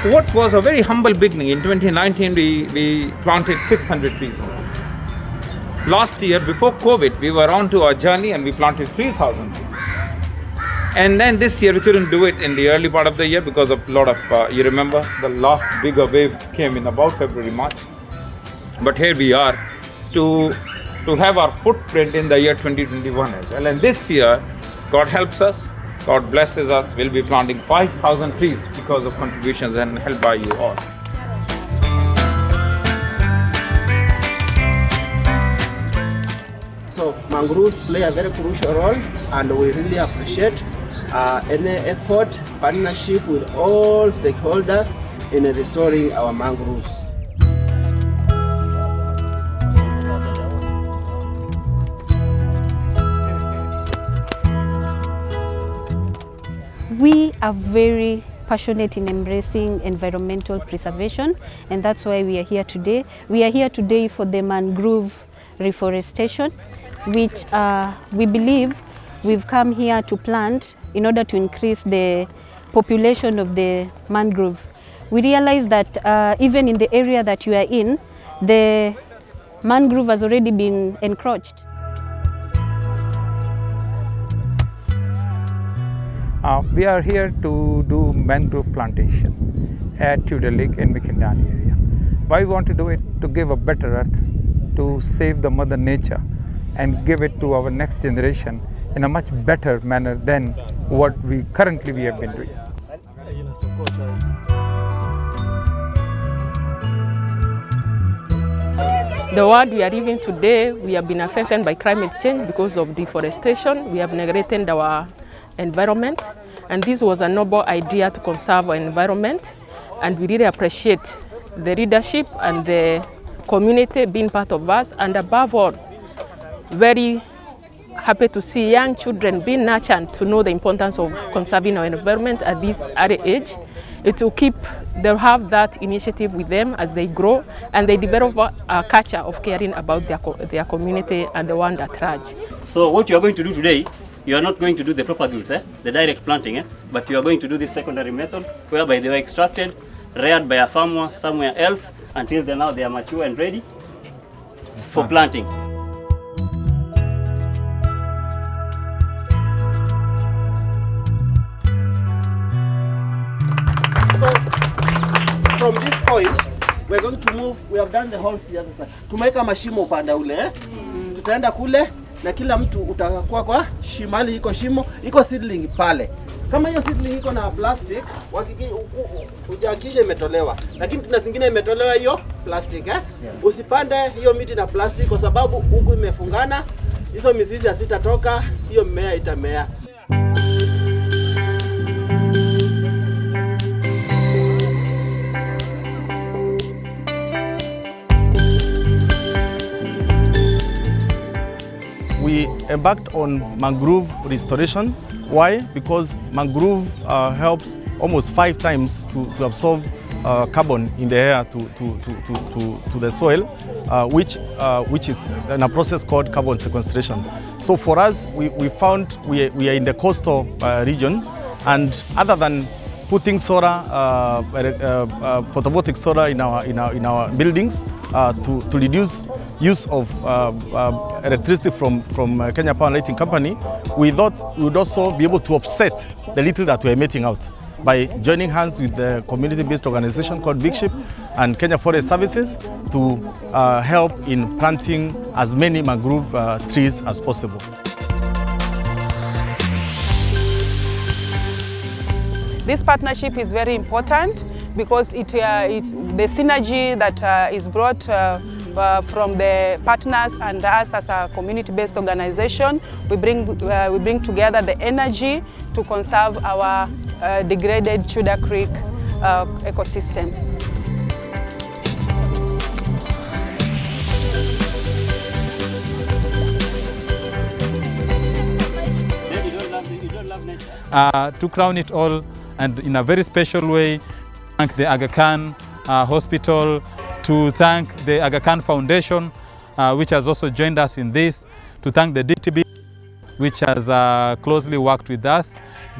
what was a very humble beginning. In 2019, we planted 600 trees. Last year, before COVID, we were on to our journey and we planted 3,000 trees. And then this year, we couldn't do it in the early part of the year because of a lot of, you remember, the last bigger wave came in about February, March. But here we are to have our footprint in the year 2021 as well. And this year, God helps us, God blesses us, we'll be planting 5,000 trees because of contributions and help by you all. So mangroves play a very crucial role, and we really appreciate any effort, partnership with all stakeholders in restoring our mangroves. We are very passionate in embracing environmental preservation, and that's why we are here today. We are here today for the mangrove reforestation, which we believe we've come here to plant in order to increase the population of the mangrove. We realize that even in the area that you are in, the mangrove has already been encroached. We are here to do mangrove plantation at Tudor Creek in Mikindani area. Why we want to do it? To give a better earth, to save the mother nature and give it to our next generation in a much better manner than what we currently have been doing. The world we are living today, we have been affected by climate change because of deforestation. We have neglected our environment, and this was a noble idea to conserve our environment, and we really appreciate the leadership and the community being part of us, and above all, very happy to see young children being nurtured to know the importance of conserving our environment at this early age. They'll have that initiative with them as they grow and they develop a culture of caring about their community and the one at large. So what you are going to do today, you are not going to do the proper goods, the direct planting, but you are going to do this secondary method whereby they were extracted, reared by a farmer somewhere else until now they are mature and ready for planting. So from this point, we're going to move. We have done the holes the other side. Tumeweka mashimo upande ule, tutaenda kule na kila mtu utakuwa kwa shimali, iko shimo, iko seedling pale. Kama hiyo seedling iko na plastic, hujakisha imetolewa. Lakini tuna zingine imetolewa hiyo plastic Usipande hiyo miti na plastic kwa sababu huku imefungana, hizo mizizi hazitatoka, hiyo mmea itamea. We embarked on mangrove restoration. Why? Because mangrove helps almost 5 times to absorb carbon in the air to the soil, which is in a process called carbon sequestration. So for us, we found we are in the coastal region, and other than putting solar, photovoltaic solar in our buildings to reduce use of electricity from Kenya Power and Lighting Company, we thought we would also be able to offset the little that we're emitting out by joining hands with the community-based organization called Big Ship and Kenya Forest Services to help in planting as many mangrove trees as possible. This partnership is very important because the synergy that is brought from the partners and us as a community-based organization, we bring together the energy to conserve our degraded Tudor Creek ecosystem. To crown it all, and in a very special way, thank the Aga Khan Hospital, to thank the Aga Khan Foundation, which has also joined us in this, to thank the DTB, which has closely worked with us,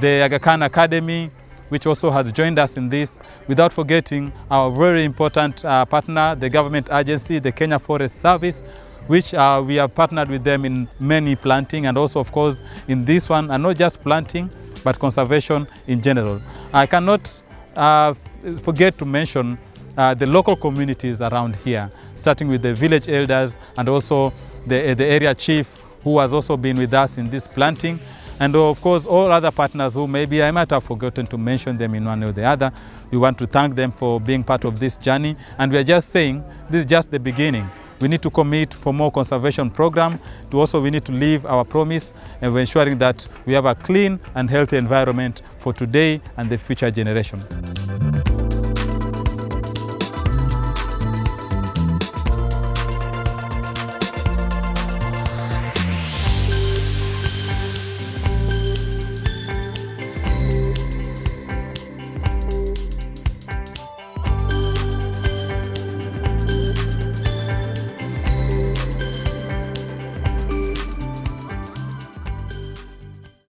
the Aga Khan Academy, which also has joined us in this, without forgetting our very important partner, the government agency, the Kenya Forest Service, which we have partnered with them in many planting, and also of course in this one, and not just planting, but conservation in general. I cannot forget to mention the local communities around here, starting with the village elders and also the area chief, who has also been with us in this planting, and of course all other partners who maybe I might have forgotten to mention them in one or the other. We want to thank them for being part of this journey, and we are just saying this is just the beginning. We need to commit for more conservation program. We need to live our promise, and we're ensuring that we have a clean and healthy environment for today and the future generation.